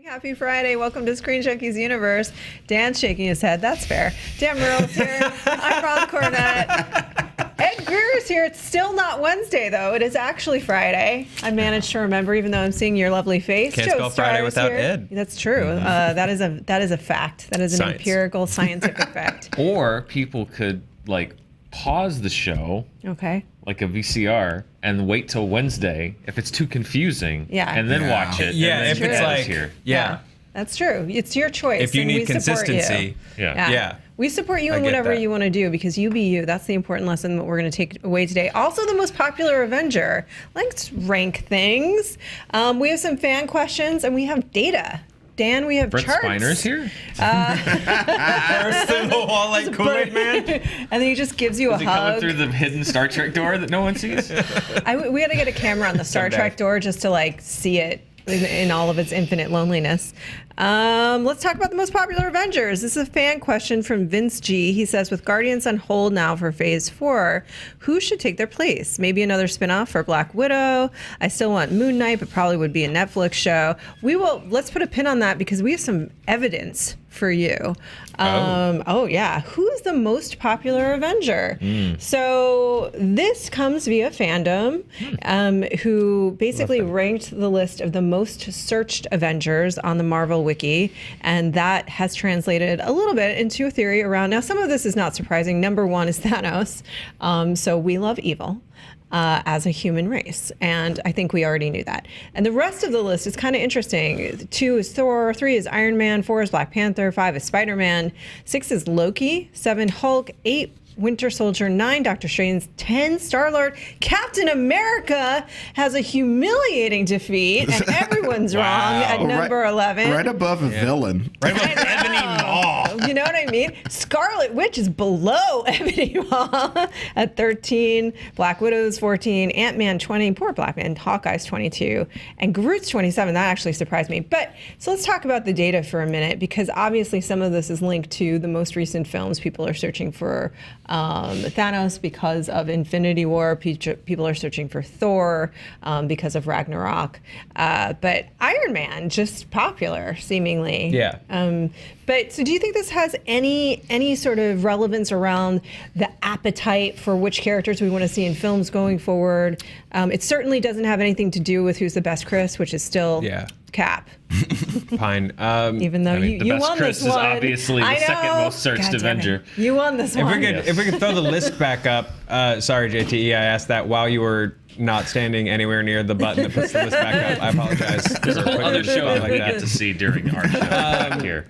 Happy Friday. Welcome to ScreenJunkies Universe. Dan's shaking his head. That's fair. Dan Murrell's here. I'm Roth, Cornet. Ed Greer is here. It's still not Wednesday, though. It is actually Friday. I managed to remember, even though I'm seeing your lovely face. Can't spell Friday without Ed. That's true. That is a fact. That is an empirical, scientific fact. Or people could, like, pause the show. Okay. Like a VCR, and wait till Wednesday if it's too confusing. Yeah. And then watch it. Yeah, and then if it's like, here. yeah. That's true. It's your choice. If you need consistency. Yeah. We support you in whatever you want to do because you be you. That's the important lesson that we're going to take away today. Also, the most popular Avenger. Let's rank things. We have some fan questions and we have data. Dan, we have Brett charts. Spiner's here? Burst in the wall like Kool-Aid Man. And then he just gives you Is a he hug. coming through the hidden Star Trek door that no one sees? We had to get a camera on the Star Trek door just to like see it in all of its infinite loneliness. Let's talk about the most popular Avengers. This is a fan question from Vince G. He says, with Guardians on hold now for Phase 4, who should take their place? Maybe another spinoff for Black Widow. I still want Moon Knight, but probably would be a Netflix show. Let's put a pin on that because we have some evidence for you. Yeah. Who's the most popular Avenger? So this comes via Fandom, who basically ranked the list of the most searched Avengers on the Marvel Wiki, and that has translated a little bit into a theory around. Now, some of this is not surprising. Number one is Thanos. So we love evil. As a human race. And I think we already knew that. And the rest of the list is kind of interesting. 2 is Thor, 3 is Iron Man, 4 is Black Panther, 5 is Spider-Man, 6 is Loki, 7 Hulk, 8 Winter Soldier, 9 Doctor Strange, 10 Star-Lord. Captain America has a humiliating defeat, and everyone's wrong at number 11. Right above a villain. Right above Ebony Maw. You know what I mean? Scarlet Witch is below Ebony Maw at 13. Black Widow's 14. Ant-Man 20. Poor Black Man. Hawkeye's 22. And Groot's 27. That actually surprised me. But so let's talk about the data for a minute, because obviously some of this is linked to the most recent films. People are searching for Thanos because of Infinity War. People are searching for Thor because of Ragnarok. But Iron Man, just popular, seemingly. Yeah. But so do you think this has any sort of relevance around the appetite for which characters we want to see in films going forward? It certainly doesn't have anything to do with who's the best Chris, which is still Cap. Fine. Even though you The best won Chris this one. is obviously the second most searched Avenger. You won this one. If we could throw the list back up. Sorry, JTE, I asked that while you were not standing anywhere near the button that puts the list back up. I apologize. There's a whole other show that we get to see during our show back here.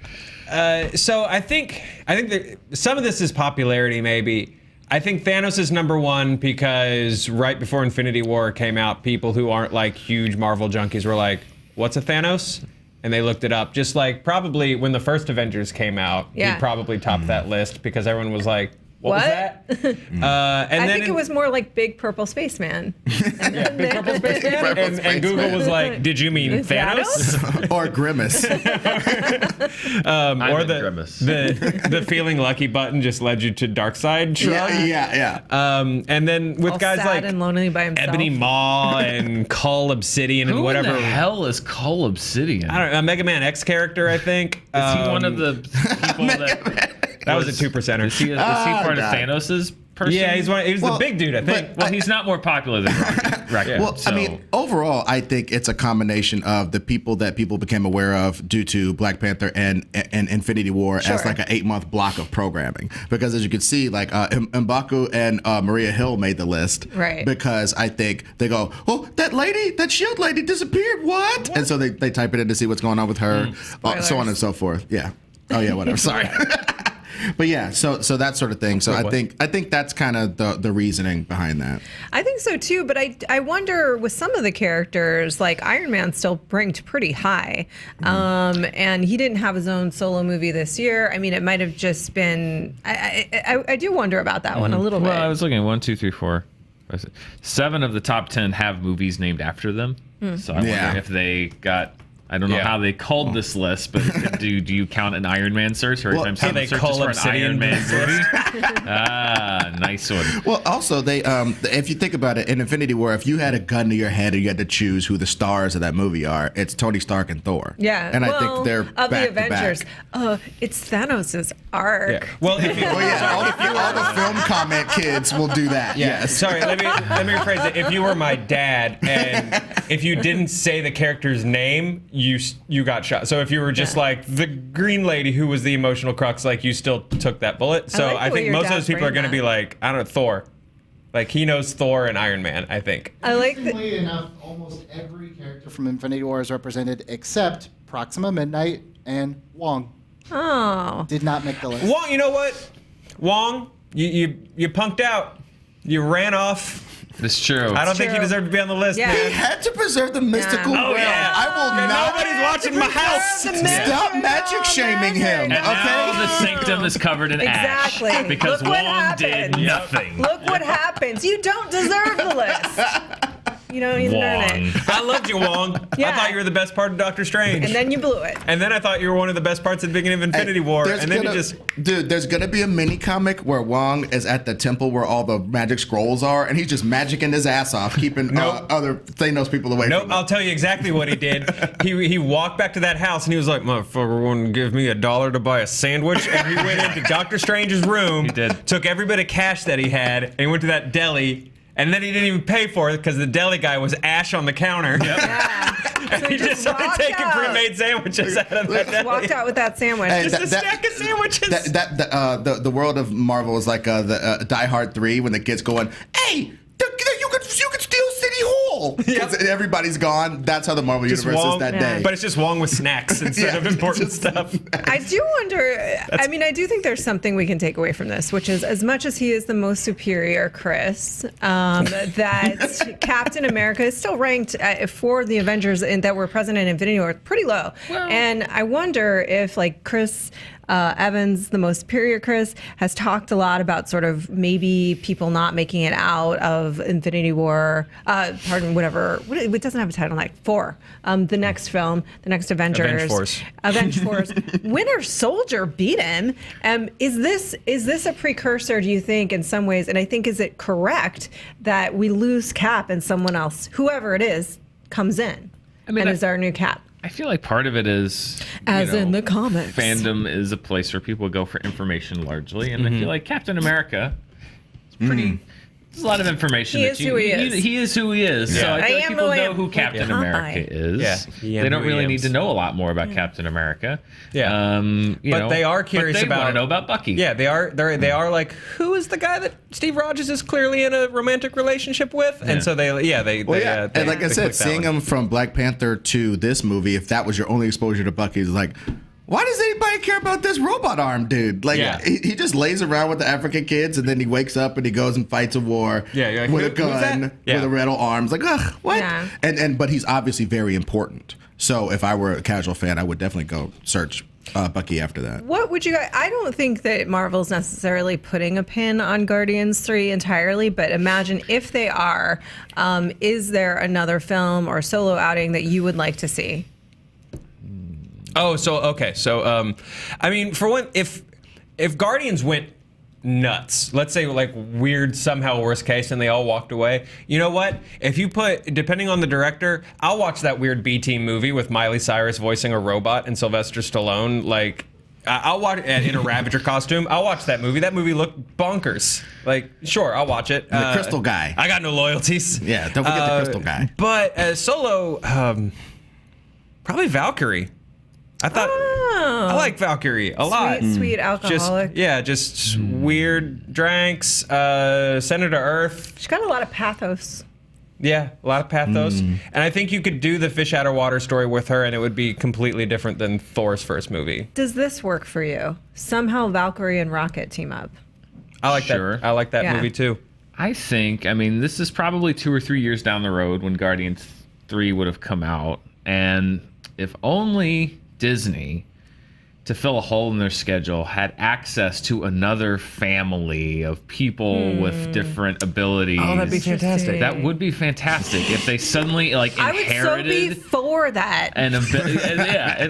So I think that some of this is popularity, maybe. I think Thanos is number one because right before Infinity War came out, people who aren't like huge Marvel junkies were like, "What's a Thanos?" And they looked it up. Just like probably when the first Avengers came out, he probably topped that list because everyone was like, What was that? I think it was more like Big Purple Spaceman. Big Purple Spaceman. And Google was like, did you mean Thanos? Or Grimace. Or Grimace. the feeling lucky button just led you to Darkseid. Yeah. And then with all guys sad like and lonely by himself. Ebony Maw and Cull Obsidian and whatever. Who in the hell is Cull Obsidian? I don't know, a Mega Man X character, I think. Is he one of the people that was a 2%er. Is he part of Thanos's person? Yeah, he's the big dude, I think. Well, he's not more popular than Rocket. Well, I mean, overall, I think it's a combination of the people that people became aware of due to Black Panther and Infinity War as like an 8-month block of programming. Because as you can see, like M'Baku and Maria Hill made the list. Right. Because I think they go, oh, that SHIELD lady disappeared. What? And so they type it in to see what's going on with her, so on and so forth. Yeah. Oh yeah, whatever. Sorry. But yeah, so that sort of thing. So I think that's kind of the reasoning behind that. I think so too, but I wonder with some of the characters, like Iron Man still ranked pretty high, and he didn't have his own solo movie this year. I mean, it might have just been. I do wonder about that one a little bit. Well, I was looking at 1, 2, 3, 4. 7 of the top 10 have movies named after them. So I'm wondering if they got I don't know Yeah. how they called this list, but do you count an Iron Man search or Well, time they searches call for an Obsidian Iron Man this movie? Nice one. Well, also they, if you think about it, in Infinity War, if you had a gun to your head and you had to choose who the stars of that movie are, it's Tony Stark and Thor. Yeah, and well, I think they're of back the Avengers. to back. It's Thanos' arc. Yeah. Well, if you, Oh yeah, all the film comment kids will do that. Yeah. Yes. Sorry, let me rephrase it. If you were my dad and if you didn't say the character's name, you got shot. So if you were just like the green lady who was the emotional crux, like you still took that bullet. So like the I way think your most of dad those people are framed going to that. be like, I don't know, Thor. Like he knows Thor and Iron Man, I think. I like that. Interestingly enough, almost every character from Infinity War is represented except Proxima Midnight and Wong. Oh, Did not make the list. Wong, you know what? Wong, you punked out. You ran off. It's true. I don't think you true. deserve to be on the list, Yeah. He man. had to preserve the mystical Yeah. Oh, realm. yeah. I will And not. nobody's watching my house. Stop magic shaming him. And now the sanctum is covered in exactly. ash because Look what Wong did happens. nothing. Look what happens. You don't deserve the list. You don't even earn Wong. it. I loved you, Wong. Yeah. I thought you were the best part of Doctor Strange. And then you blew it. And then I thought you were one of the best parts at the beginning of Infinity War. There's And then gonna- you just. Dude, there's gonna be a mini comic where Wong is at the temple where all the magic scrolls are, and he's just magicking his ass off, keeping Nope. other Thanos people away Nope, from I'll him. tell you exactly what he did. He walked back to that house and he was like, motherfucker wouldn't give me $1 to buy a sandwich. And he went into Doctor Strange's room, He did. took every bit of cash that he had, and he went to that deli. And then he didn't even pay for it because the deli guy was ash on the counter. Yeah. And So he just started walked taking out. pre-made sandwiches out of that deli. Walked out with that sandwich. Hey, Just a stack of sandwiches. The world of Marvel is like the Die Hard 3 when the kid's going, hey, you could steal City Hall. Because everybody's gone. That's how the Marvel Just universe Wong, is that Yeah. day. But it's just Wong with snacks instead Yeah, of important just- stuff. I do wonder. I mean, I do think there's something we can take away from this, which is as much as he is the most superior, Chris, that Captain America is still ranked for the Avengers that were present in Infinity War pretty low. And I wonder if, like, Chris Evans, the most superior Chris, has talked a lot about sort of maybe people not making it out of Infinity War. Whatever. It doesn't have a title, like 4. The next film, the next Avengers. Avenge Force. Winter Soldier beat him. Is this a precursor, do you think, in some ways? And I think, is it correct that we lose Cap and someone else, whoever it is, comes in and is our new Cap? I feel like part of it is, As in the comics. fandom is a place where people go for information largely, and I feel like Captain America is pretty. There's a lot of information. He that is who he is. He is who he is. So Yeah. I feel I like am people who I know am. who Captain Yeah. America is. Yeah. He am They don't who he really need is. to know a lot more about Captain America. Yeah. You But know, they are curious but they want about- to know about Bucky. Yeah, they are. They are like, who is the guy that Steve Rogers is clearly in a romantic relationship with? And so they Well, yeah, they, and like I they said, click that seeing one. him from Black Panther to this movie, if that was your only exposure to Bucky, is like, why does anybody care about this robot arm dude? Like, Yeah. he just lays around with the African kids, and then he wakes up and he goes and fights a war Yeah, you're like, with a who's that? gun, Yeah. with a metal arms. Like, ugh, what? Yeah. But he's obviously very important. So if I were a casual fan, I would definitely go search Bucky after that. What would you guys? I don't think that Marvel's necessarily putting a pin on Guardians 3 entirely, but imagine if they are. Is there another film or solo outing that you would like to see? Oh, so okay, so I mean, for one, if Guardians went nuts, let's say like weird somehow worst case, and they all walked away, you know what? If you put, depending on the director, I'll watch that weird B-team movie with Miley Cyrus voicing a robot and Sylvester Stallone, like. I'll watch it in a Ravager costume. I'll watch that movie. That movie looked bonkers. Like, sure, I'll watch it. And the crystal guy. I got no loyalties. Yeah, don't forget the crystal guy. But as solo, probably Valkyrie. I thought I like Valkyrie a lot. Sweet alcoholic. Just weird drinks. Senator Earth. She's got a lot of pathos. Yeah, a lot of pathos. And I think you could do the fish out of water story with her, and it would be completely different than Thor's first movie. Does this work for you? Somehow Valkyrie and Rocket team up. I like Sure. that. I like that Yeah. movie too. I mean, this is probably 2 or 3 years down the road when Guardians 3 would have come out. And if only Disney to fill a hole in their schedule, had access to another family of people with different abilities. Oh, that'd be fantastic. That would be fantastic if they suddenly like I would so be inherited for that.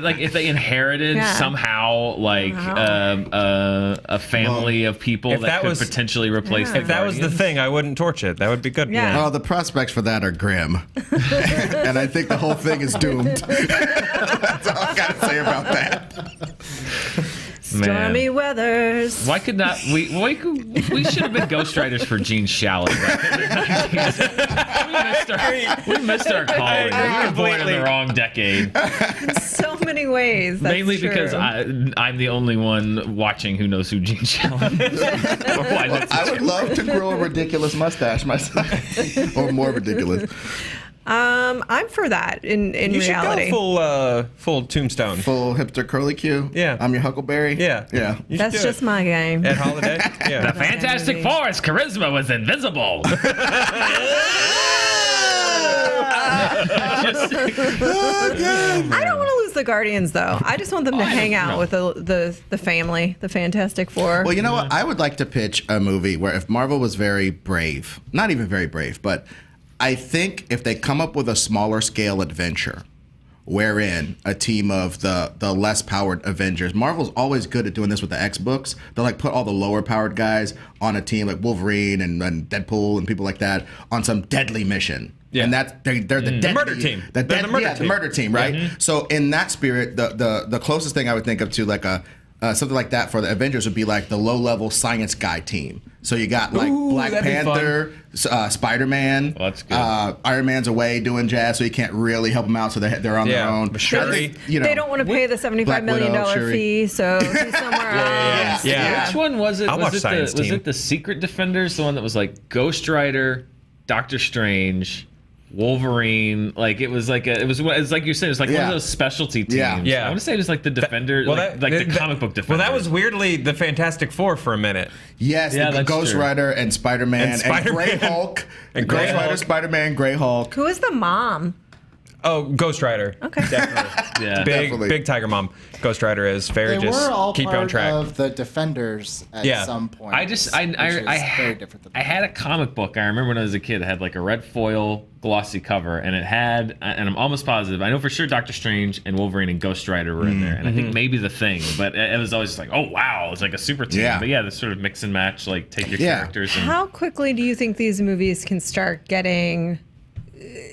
like if they inherited somehow like a family of people if that that could was- potentially replace the If that was the Guardians. thing, I wouldn't torch it. That would be good. Yeah. Oh, the prospects for that are grim. And I think the whole thing is doomed. That's all I got to say about that. Stormy weathers. Why could not we should have been ghostwriters for Gene Shalit. Right? we missed our calling. We were born in the wrong decade. In so many ways. That's Mainly true. because I'm the only one watching who knows who Gene Shalit is. I would love to grow a ridiculous mustache myself. Or more ridiculous. I'm for that in You reality. should go full Tombstone. Full hipster curly Q. Yeah. I'm your Huckleberry. Yeah. Yeah. You should That's do just it. my game. Ed Holiday. Yeah. The Fantastic Four's charisma was invisible. I don't want to lose the Guardians though. I just want them to hang out with the family, the Fantastic Four. Well, you know what? I would like to pitch a movie where if Marvel was very brave, not even very brave, but I think if they come up with a smaller scale adventure wherein a team of the less powered Avengers, Marvel's always good at doing this with the X books. They'll like put all the lower powered guys on a team like Wolverine and Deadpool and people like that on some deadly mission. Yeah. And that's they're the deadly, murder team. The They're the murder the team. murder team, right? So in that spirit, the closest thing I would think of to like a something like that for the Avengers would be like the low-level science guy team. So you got like Black that'd be Panther, Spider-Man. Well, that's good. Iron Man's away doing jazz, so you can't really help them out. So they're on their own. But Shuri. They don't want to pay the $75 million Shuri. fee, so he's somewhere else. Yeah. Which one was it? I'll watch Science Was Team. it the Secret Defenders? The one that was like Ghost Rider, Doctor Strange, Wolverine. Like it was like it's like you said, it's like one of those specialty teams. Yeah. I want to say it was like the Defender, the comic book Defender. Well, that was weirdly the Fantastic Four for a minute. Yes, Yeah, the that's Ghost true. Rider and Spider-Man And and Spider-Man. Grey Hulk. And Grey Ghost Rider, Hulk. Spider-Man, Grey Hulk. Who is the mom? Oh, Ghost Rider. Okay. Definitely. Yeah. Definitely. Big Tiger Mom. Ghost Rider is fair. They Just were all keep you on part track. of the Defenders at Yeah. some point. I just I which is very had different than I had a comic book. I remember when I was a kid. It had like a red foil glossy cover, and it had, and I'm almost positive, I know for sure Doctor Strange and Wolverine and Ghost Rider were in there, and I think maybe the Thing, but it was always just like, oh wow, it's like a super team. Yeah. But yeah, this sort of mix and match, like take your Yeah. characters and How quickly do you think these movies can start getting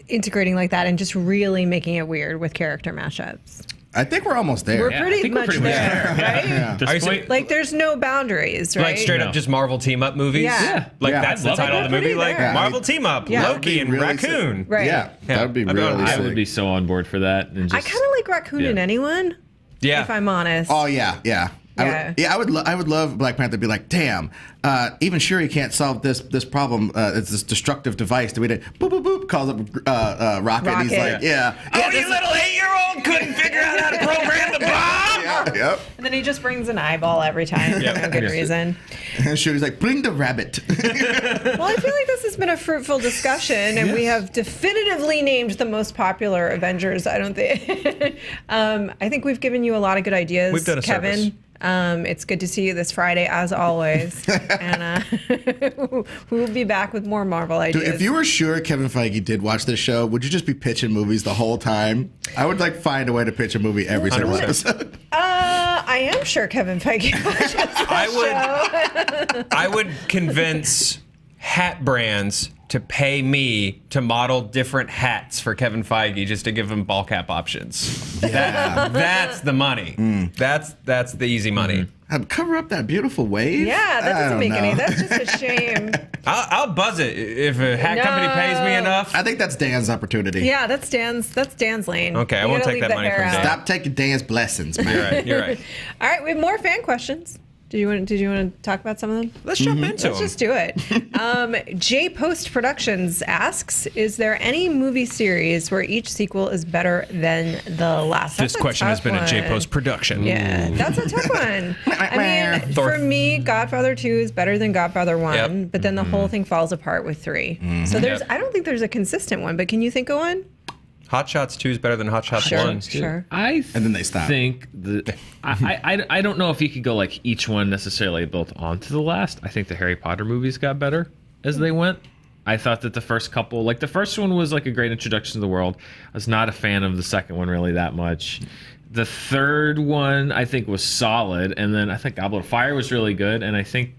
integrating like that and just really making it weird with character mashups? I think we're almost there. We're Yeah, I pretty think we're much pretty much there, there. right? At this Are you point, saying- Like there's no boundaries, right? Like straight No. up just Marvel team up movies. Yeah. Like Yeah. that's the I'd love it. title of the We're movie. pretty Like there. Marvel team up, Yeah. Loki and Really Raccoon. Right. Yeah, that would be I'd be really honest. I sick. would be so on board for that. And just, I kind of like Raccoon Yeah. and Anyone, Yeah. if I'm honest. Oh yeah. Yeah. I would love Black Panther to be like, damn, even Shuri can't solve this problem. It's this destructive device. Do we boop boop boop calls up Rocket. And he's Rocket. like, yeah. Oh, you little 8-year-old couldn't figure out how to program the bomb. Yep. And then he just brings an eyeball every time for no good reason. And Shuri's like, bring the rabbit. Well, I feel like this has been a fruitful discussion, and we have definitively named the most popular Avengers. I don't think. I think we've given you a lot of good ideas, We've done a Kevin. service. It's good to see you this Friday, as always. And we will be back with more Marvel ideas. Dude, if you were sure Kevin Feige did watch this show, would you just be pitching movies the whole time? I would like find a way to pitch a movie every single 100%. episode. I am sure Kevin Feige watches this I would convince hat brands to pay me to model different hats for Kevin Feige just to give him ball cap options. That's the money. That's the easy money. Cover up that beautiful wave? Yeah, that I doesn't don't make any. know. That's just a shame. I'll buzz it if a hat company pays me enough. I think that's Dan's opportunity. Yeah, that's Dan's lane. Okay, I You won't gotta take leave that the money hair from out. Dan. Stop taking Dan's blessings, man. You're right. All right, we have more fan questions. Did you want to talk about some of them? Let's jump into Let's them. just do it. J Post Productions asks, is there any movie series where each sequel is better than the last? This That's a question has tough been a one. J Post production. Yeah, that's a tough one. I mean, Thor. for me, Godfather 2 is better than Godfather 1, Yep. but then the whole thing falls apart with 3. So I don't think there's a consistent one, but can you think of one? Hot Shots 2 is better than Hot Shots Sure, 1. sure. And then they stop. think I don't know if you could go like each one necessarily built onto the last. I think the Harry Potter movies got better as they went. I thought that the first couple, like the first one was like a great introduction to the world. I was not a fan of the second one really that much. The third one I think was solid, and then I think Goblet of Fire was really good, and I think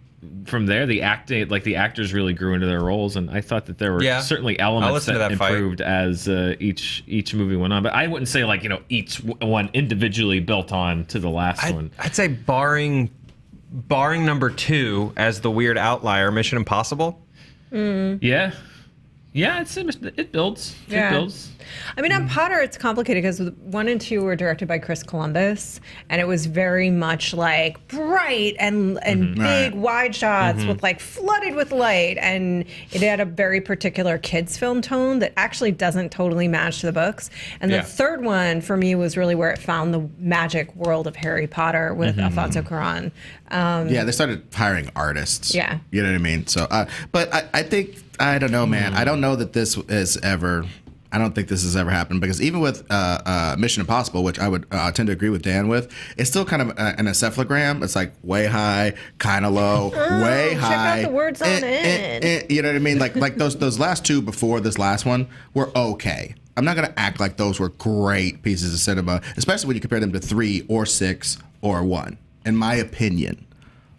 from there the actors really grew into their roles, and I thought that there were certainly elements that improved as each movie went on. But I wouldn't say like each one individually built on to the last one. I'd say barring number 2 as the weird outlier, Mission Impossible. Yeah, it builds. Yeah. It builds. I mean, on Potter, it's complicated because 1 and 2 were directed by Chris Columbus, and it was very much like bright and big wide shots with like flooded with light, and it had a very particular kids film tone that actually doesn't totally match the books. And the third one for me was really where it found the magic world of Harry Potter with Alfonso Cuarón. They started hiring artists. Yeah. You know what I mean? So, but I think, I don't know, man. I don't know that this is ever... I don't think this has ever happened, because even with Mission Impossible, which I would tend to agree with Dan with, it's still kind of an encephalogram. It's like way high, kind of low, way high. Check out the words on it. You know what I mean? Like those last two before this last one were okay. I'm not gonna act like those were great pieces of cinema, especially when you compare them to 3 or 6 or 1. In my opinion.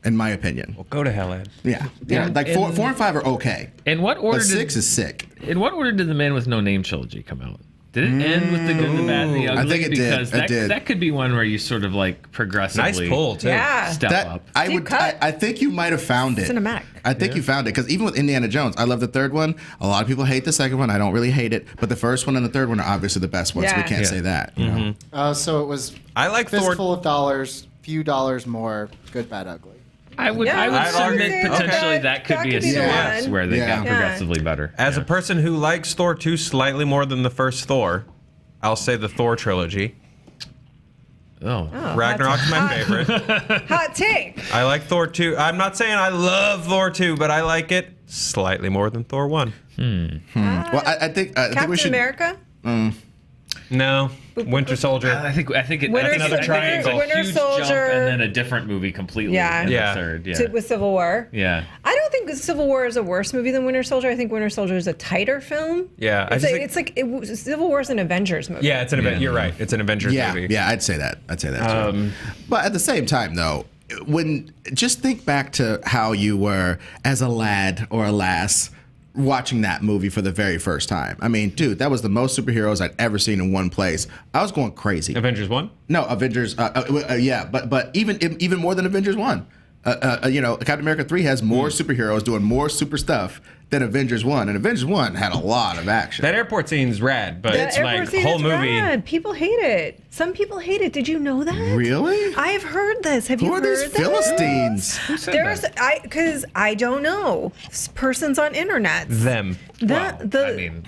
Well, go to hell, Ed. Yeah. Like 4 and 5 are okay. In what order? But 6 is sick. In what order did the Man with No Name trilogy come out? Did it end with the good, the bad, and the ugly? I think it because did. That could be one where you sort of like progressively Nice pull too. Yeah. step up. I think you might have found it. Cinematic. I think you found it, because even with Indiana Jones, I love the third one. A lot of people hate the second one. I don't really hate it, but the first one and the third one are obviously the best ones. So we Yeah. can't say that. You know? So it was I like Thor. fistful of dollars, few dollars more, good, bad, ugly. I would I'd submit argue potentially that that could be a the series one. where they Yeah. got progressively better. As a person who likes Thor 2 slightly more than the first Thor, I'll say the Thor trilogy. Ragnarok's my favorite. Hot take. I like Thor 2. I'm not saying I love Thor 2, but I like it slightly more than Thor 1. Well, I think Captain we should. America? No. Winter Soldier. I think it, Winter that's another Soldier- triangle. Winter Huge jump Soldier. and then a different movie completely. Yeah. in the Yeah. third. Yeah. With Civil War. Yeah. I don't think Civil War is a worse movie than Winter Soldier. I think Winter Soldier is a tighter film. Yeah, I It's, just think- Civil War is an Avengers movie. Yeah, it's an event. You're right. It's an Avengers movie. Yeah, I'd say that. Too. But at the same time, though, just think back to how you were as a lad or a lass watching that movie for the very first time. I mean, dude, that was the most superheroes I'd ever seen in one place. I was going crazy. Avengers 1? No, Avengers. Yeah, but even more than Avengers 1. Captain America 3 has more superheroes doing more super stuff than Avengers 1, and Avengers 1 had a lot of action. That airport scene's rad, but The it's airport like scene whole is movie. rad. People hate it. Some people hate it. Did you know that? Really? I have heard this. Have Who you are heard these this? Philistines? Who said There's that? because I don't know. Persons on internet. Them. I mean,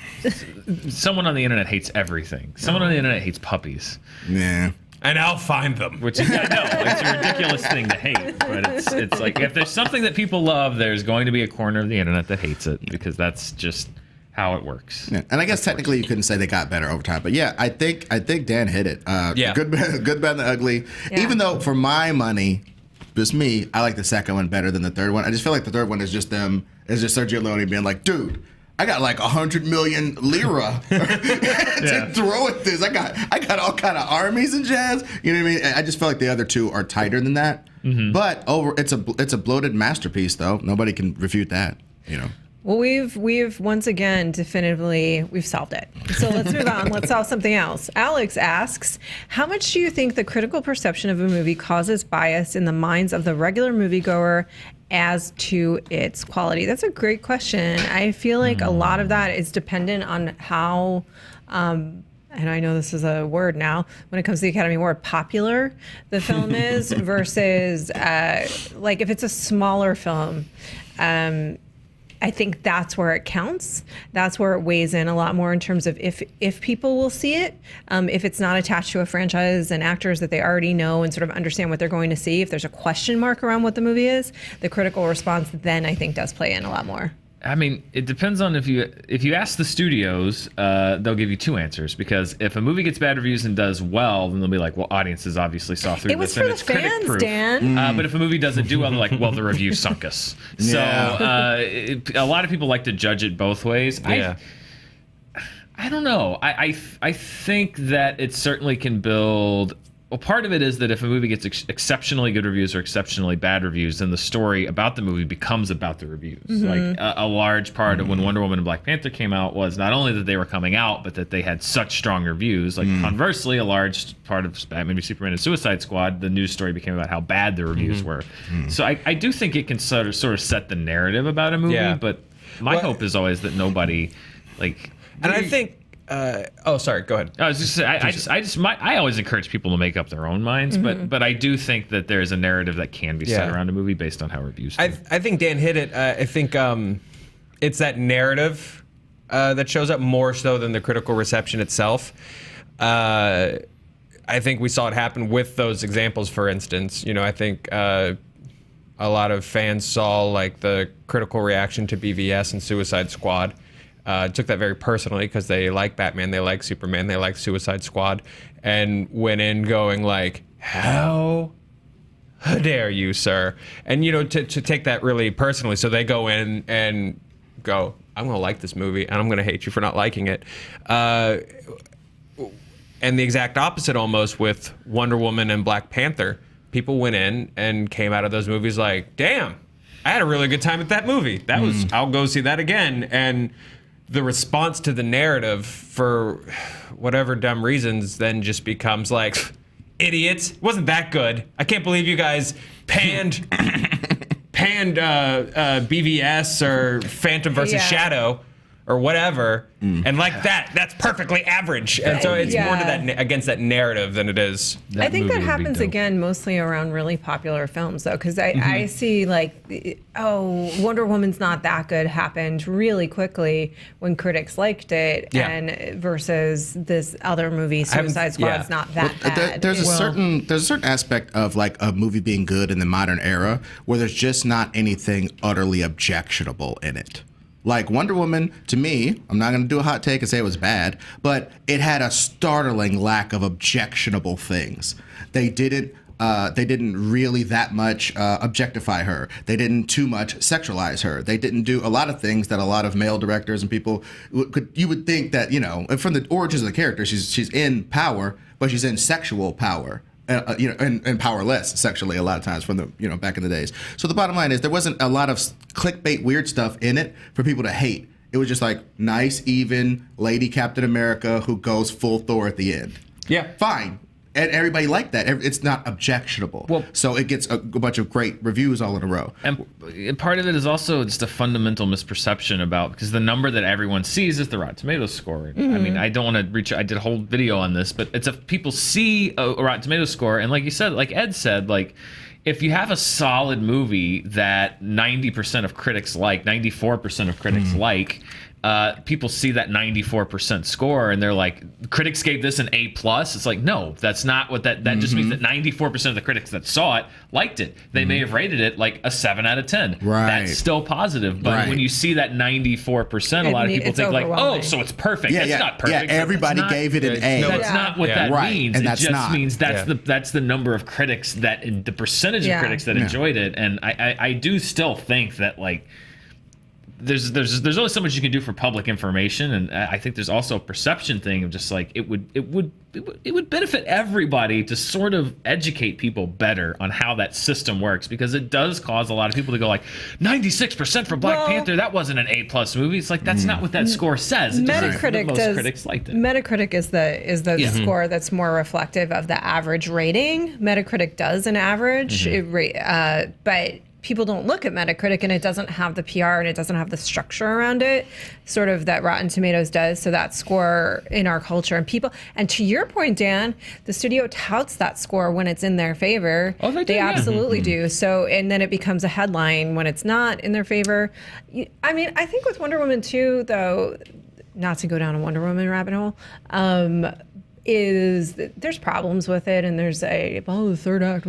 someone on the internet hates everything. Someone on the internet hates puppies, Yeah. And I'll find them. which I know it's a ridiculous thing to hate. But it's like if there's something that people love, there's going to be a corner of the internet that hates it because that's just how it works. Yeah. And I guess technically you couldn't say they got better over time, but yeah, I think Dan hit it. Yeah. Good, bad, and the ugly. Yeah. Even though for my money, just me, I like the second one better than the third one. I just feel like the third one is just them. It's just Sergio Leone being like, dude, I got like 100 million lira to throw at this. I got all kind of armies and jazz. You know what I mean? I just feel like the other two are tighter than that. But it's a bloated masterpiece, though. Nobody can refute that. You know. Well, we've once again definitively we've solved it. So let's move on. Let's solve something else. Alex asks, how much do you think the critical perception of a movie causes bias in the minds of the regular moviegoer as to its quality? That's a great question. I feel like a lot of that is dependent on how and I know this is a word now, when it comes to the Academy Award, popular the film is versus like if it's a smaller film. I think that's where it counts. That's where it weighs in a lot more in terms of if people will see it, if it's not attached to a franchise and actors that they already know and sort of understand what they're going to see. If there's a question mark around what the movie is, the critical response then I think does play in a lot more. I mean, it depends on if you ask the studios, they'll give you two answers. Because if a movie gets bad reviews and does well, then they'll be like, well, audiences obviously saw through It was this for and the it's critic fans, proof. Dan. But if a movie doesn't do well, they're like, well, the review sunk us. So a lot of people like to judge it both ways. Yeah. I don't know. I think that it certainly can build. Well, part of it is that if a movie gets exceptionally good reviews or exceptionally bad reviews, then the story about the movie becomes about the reviews. Like a large part of when Wonder Woman and Black Panther came out was not only that they were coming out, but that they had such strong reviews. Like conversely, a large part of Batman v Superman and Suicide Squad, the news story became about how bad the reviews were. So I do think it can sort of set the narrative about a movie, but my hope is always that nobody like. And I think. Sorry. Go ahead. I was just saying, I always encourage people to make up their own minds, but I do think that there's a narrative that can be set around a movie based on how reviews. I think Dan hit it. I think it's that narrative that shows up more so than the critical reception itself. I think we saw it happen with those examples. For instance, I think a lot of fans saw like the critical reaction to BVS and Suicide Squad. Took that very personally because they like Batman, they like Superman, they like Suicide Squad, and went in going like, how dare you, sir? And, to take that really personally. So they go in and go, I'm going to like this movie, and I'm going to hate you for not liking it. And the exact opposite almost with Wonder Woman and Black Panther. People went in and came out of those movies like, damn, I had a really good time at that movie. That was, I'll go see that again. And the response to the narrative, for whatever dumb reasons, then just becomes like, idiots, it wasn't that good. I can't believe you guys panned BVS or Phantom versus Shadow or whatever, and like that's perfectly average. And so it's more to that against that narrative than it is. I think that happens again mostly around really popular films, though, because I see like, Wonder Woman's not that good happened really quickly when critics liked it, and versus this other movie, Suicide Squad's not that bad. There's a certain aspect of like a movie being good in the modern era where there's just not anything utterly objectionable in it. Like Wonder Woman, to me, I'm not going to do a hot take and say it was bad, but it had a startling lack of objectionable things. They didn't really that much objectify her. They didn't too much sexualize her. They didn't do a lot of things that a lot of male directors and people you would think that, from the origins of the character, she's in power, but she's in sexual power. And powerless sexually a lot of times from the back in the days. So the bottom line is there wasn't a lot of clickbait weird stuff in it for people to hate. It was just like nice, even lady Captain America who goes full Thor at the end. Yeah, fine. And everybody liked that. It's not objectionable. Well, so it gets a bunch of great reviews all in a row. And part of it is also just a fundamental misperception because the number that everyone sees is the Rotten Tomatoes score. I mean, I don't want to reach. I did a whole video on this, but it's people see a Rotten Tomatoes score, and like you said, like Ed said, like if you have a solid movie that 90% of critics like, 94% of critics like. People see that 94% score and they're like, critics gave this an A+. It's like, no, that's not what that just means that 94% of the critics that saw it liked it. They may have rated it like a 7 out of 10. Right. That's still positive. But when you see that 94%, a lot of people think like, oh, so it's perfect. It's not perfect. Yeah, everybody gave it an A. That's not what that means. And it just means that's the number of critics the percentage of critics that enjoyed it. And I do still think that like, there's only so much you can do for public information, and I think there's also a perception thing of just like it would benefit everybody to sort of educate people better on how that system works, because it does cause a lot of people to go like 96% for Black Panther, that wasn't an A+ movie. It's like that's not what that score says. Metacritic most critics liked it. Metacritic is the score that's more reflective of the average rating. Metacritic does an average, but people don't look at Metacritic, and it doesn't have the PR and it doesn't have the structure around it, sort of that Rotten Tomatoes does. So that score in our culture and to your point, Dan, the studio touts that score when it's in their favor. Oh, they do, absolutely do. So, and then it becomes a headline when it's not in their favor. I mean, I think with Wonder Woman 2, though, not to go down a Wonder Woman rabbit hole, is there's problems with it, and there's the third act.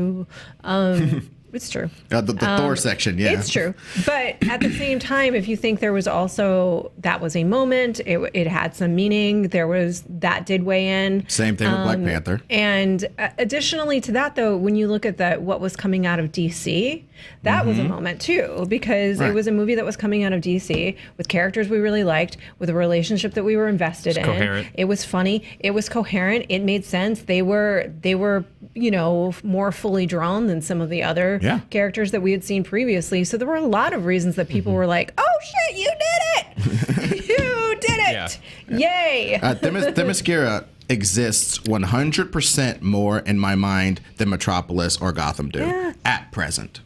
It's true. The Thor section, yeah. It's true. But at the same time, if you think there was also, that was a moment, it had some meaning, that did weigh in. Same thing with Black Panther. And additionally to that, though, when you look at what was coming out of DC, that was a moment too, because it was a movie that was coming out of DC with characters we really liked, with a relationship that we were invested in. Coherent. It was funny. It was coherent. It made sense. They were, more fully drawn than some of the other characters that we had seen previously. So there were a lot of reasons that people were like, "Oh shit, you did it! You did it! Yay!" Themyscira exists 100% more in my mind than Metropolis or Gotham do at present.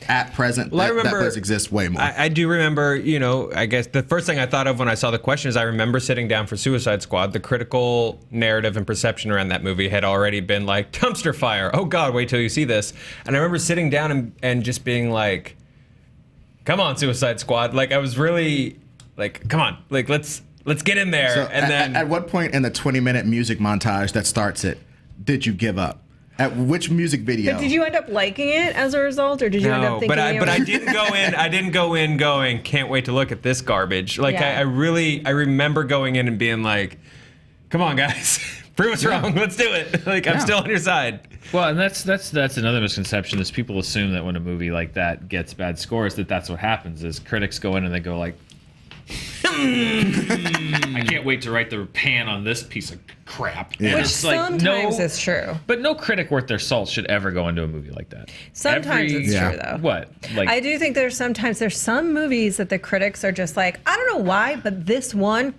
At present, Well, I that remember, place exists way more. I do remember, I guess the first thing I thought of when I saw the question is I remember sitting down for Suicide Squad. The critical narrative and perception around that movie had already been like, dumpster fire. Oh, God, wait till you see this. And I remember sitting down and just being like, come on, Suicide Squad. Like, I was really like, come on, like, let's get in there. So and then at what point in the 20-minute music montage that starts it did you give up? At which music video? But did you end up liking it as a result, or did you end up thinking? But I didn't go in. I didn't go in going, can't wait to look at this garbage. Like I remember going in and being like, come on, guys, prove us wrong. Let's do it. Like I'm still on your side. Well, and that's another misconception is people assume that when a movie like that gets bad scores, that's what happens. Is critics go in and they go like, I can't wait to write the pan on this piece of crap. Yeah. Which It's like, sometimes is true. But no critic worth their salt should ever go into a movie like that. Sometimes it's true, though. What? Like, I do think there's some movies that the critics are just like, I don't know why, but this one,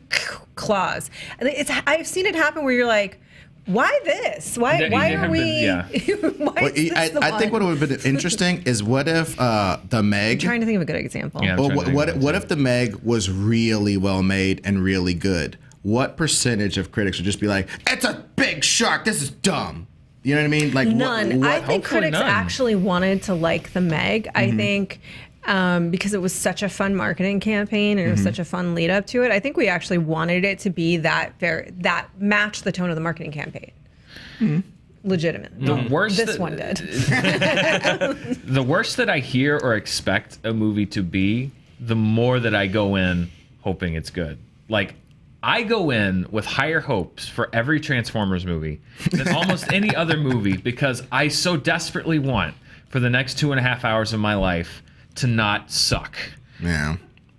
claws. I've seen it happen where you're like, why this? Why are we? Why is this I think what would have been interesting is what if the Meg. I'm trying to think of a good example. Yeah. Well, what if the Meg was really well made and really good? What percentage of critics would just be like, "It's a big shark. This is dumb." You know what I mean? Like None. I think Hopefully critics none. actually wanted to like the Meg. I think because it was such a fun marketing campaign and it was such a fun lead up to it. I think we actually wanted it to be that matched the tone of the marketing campaign. Legitimately. The worst this that- one did. the worse that I hear or expect a movie to be, the more that I go in hoping it's good. Like, I go in with higher hopes for every Transformers movie than almost any other movie because I so desperately want for the next 2.5 hours of my life to not suck. Yeah.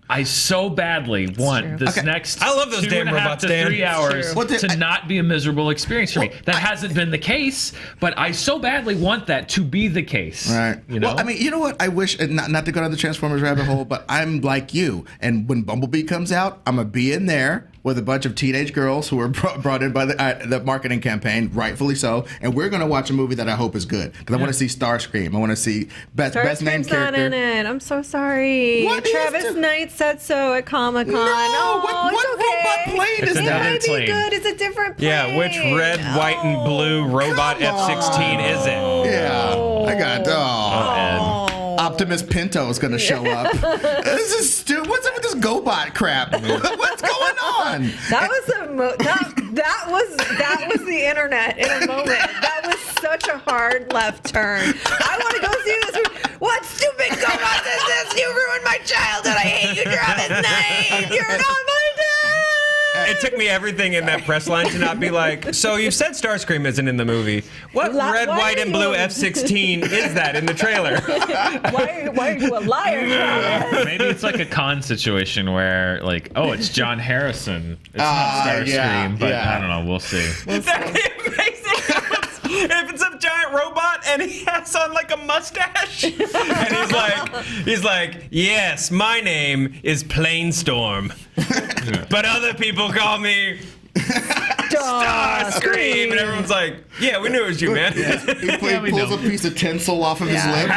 I so badly want this next I love those damn 2.5 robots, to Dan. 3 hours Well, to not be a miserable experience for me. That hasn't been the case, but I so badly want that to be the case. Right. You know? Well, I mean, you know what? I wish, not to go down the Transformers rabbit hole, but I'm like you. And when Bumblebee comes out, I'm going to be in there with a bunch of teenage girls who were brought in by the marketing campaign, rightfully so. And we're going to watch a movie that I hope is good. Because I want to see Starscream. I want to see best named Starscream's character. not in it. I'm so sorry. What is Travis the- Knight said so at Comic-Con. No, oh, what it's okay. robot plane is It's It that? might be plane. good. It's a different plane. Yeah, which red, white, and blue robot come F-16 is it? Yeah. I got, Ed. Optimus Pinto is going to show up. This is stupid. What's up with this GoBot crap? What's going on? That was that was the internet in a moment. That was such a hard left turn. I want to go see this. What stupid GoBot is this? You ruined my childhood. I hate you, Travis Knight. You're not my dad. It took me everything in that press line to not be like, so you've said Starscream isn't in the movie. What red, why white, are and you- blue F-16 is that in the trailer? Why are you a liar, Travis? Maybe it's like a con situation where, like, oh, it's John Harrison. It's not Starscream, yeah, but yeah. I don't know. We'll see. That'd be amazing. If it's a giant robot and he has on like a mustache, and he's like, yes, my name is Plainstorm, but other people call me Starscream, and everyone's like, yeah, we knew it was you, man. He pulls a piece of tinsel off of his lip.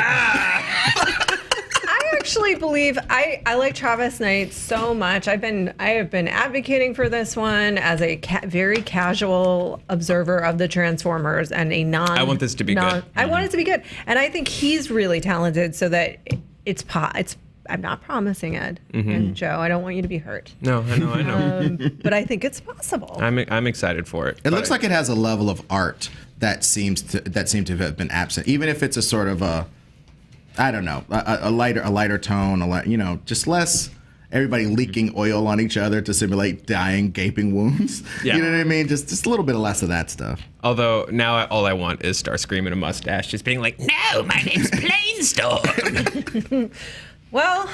I actually believe I like Travis Knight so much. I have been advocating for this one as a very casual observer of the Transformers and a non. I want this to be good. I want it to be good, and I think he's really talented. So that it's. I'm not promising, Ed and Joe. I don't want you to be hurt. No, I know. But I think it's possible. I'm excited for it. It looks like it has a level of art that seems to have been absent, even if it's a sort of a I don't know, a lighter tone, just less everybody leaking oil on each other to simulate dying, gaping wounds. Yeah. You know what I mean? Just a little bit of less of that stuff. Although now all I want is Starr screaming a mustache, just being like, "No, my name's Plainstorm." Well,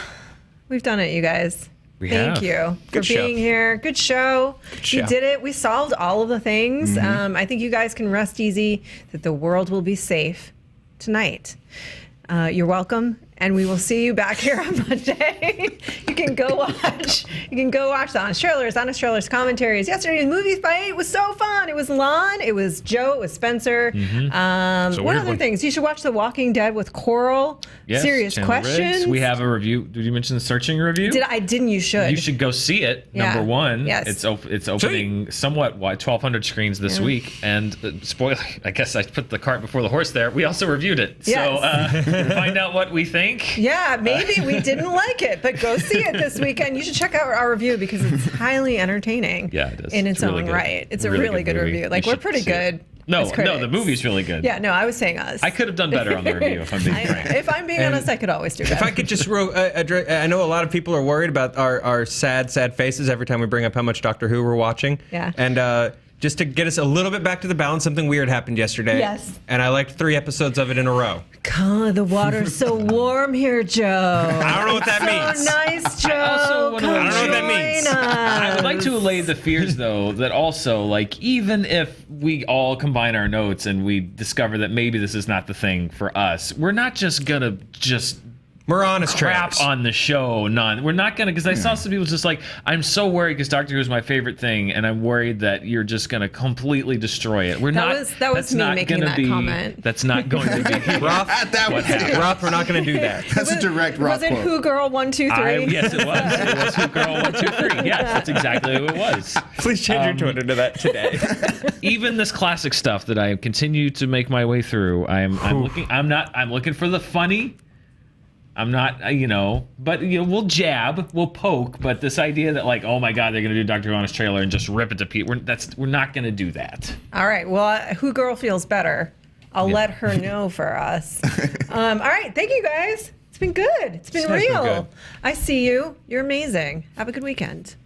we've done it, you guys. Thank have. you for Good show. being here. Good show. You show. did it. We solved all of the things. I think you guys can rest easy that the world will be safe tonight. You're welcome, and we will see you back here on Monday. You can go watch the Honest Trailers commentaries. Yesterday's movie fight was so fun. It was Lon, it was Joe, it was Spencer. What weird other one. things? You should watch The Walking Dead with Coral. Yes, Serious Chandler Riggs. questions. We have a review. Did you mention the searching review? Didn't. You should. You should go see it. Yeah. Number one, Yes. it's opening somewhat wide, 1,200 screens this week. And spoiler, I guess I put the cart before the horse there. We also reviewed it, Yes. so find out what we think. Yeah, maybe we didn't like it, but go see it this weekend. You should check out our review because it's highly entertaining. Yeah, it is. In its It's really own good. right. It's a Really really good good movie. review. Like, You we're should pretty see it. good. No, as critics. the movie's really good. Yeah, no, I was saying us. I could have done better on the review if I'm being frank. If I'm being honest, I could always do better. If I could just, I know a lot of people are worried about our sad faces every time we bring up how much Doctor Who we're watching. Yeah. And just to get us a little bit back to the balance, something weird happened yesterday. Yes. And I liked 3 episodes of it in a row. God, the water's so warm here, Joe. I don't know what that means. So nice, Joe. also wanna- Come I don't know what that means. join I would us. like to allay the fears, though, that also, like, even if we all combine our notes and we discover that maybe this is not the thing for us, we're not just gonna We're honest crap trailers. on the show. We're not gonna, because I saw some people just like, I'm so worried because Doctor Who is my favorite thing, and I'm worried that you're just gonna completely destroy it. We're That not. was that's me not making gonna that be, comment. That's not going to be. Roth, That was Roth, we're not going to do that. That's a direct Roth Was it quote. Who Girl 1 2 3? Yes, it was. It was Who Girl 1 2 3. Yes, that's exactly who it was. Please change your Twitter to that today. Even this classic stuff that I continue to make my way through, I'm looking for the funny. I'm not, but we'll jab, we'll poke, but this idea that like, oh my God, they're gonna do Dr. Who Honest Trailer and just rip it to Pete, we're not gonna do that. All right. Well, Who Girl feels better. I'll let her know for us. All right. Thank you, guys. It's been good. It's been This has been real. good. I see you. You're amazing. Have a good weekend.